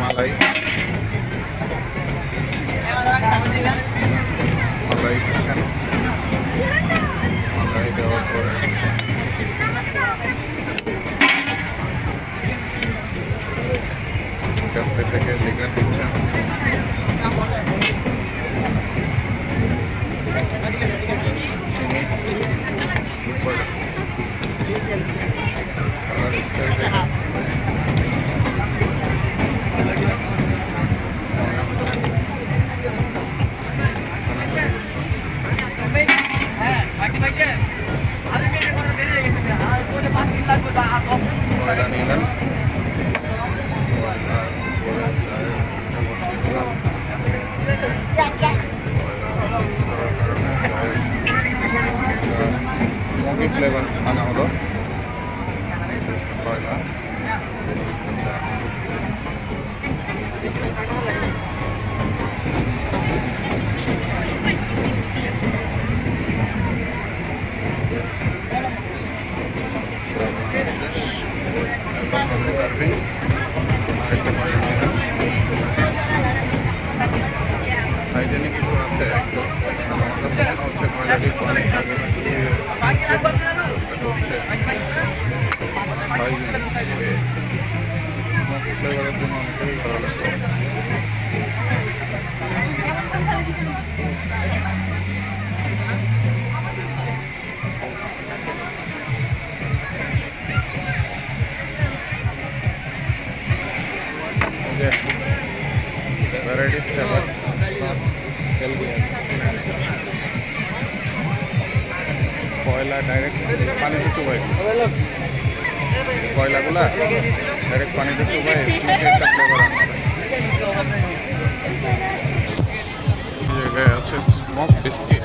মালাই মালাই দিচ্ছেন। মালাই দেওয়ার পরে ক্যাফে থেকে লিকার দিচ্ছেন। চিনি কালার স্টাইল ময়দা নিলেন, স্মোকি ফ্লেভার আনা হলো কয়লা। সার্ভিং হাইজেনিক ইস্যু আছে একটু। মনে হচ্ছে ময়লাটি অনেক স্মোকি ফ্লেভারের জন্য অনেকেই ভালো লাগবে। ভ্যারাইটিস চাবার কয়লা ডাইরেক্ট পানিতে চুবাই কয়লাগুলা ডাইরেক্ট পানিতে চুবাই স্মোকের একটা ফ্লেভার আসছে। জায়গায় আছে স্মোক বিস্কিট।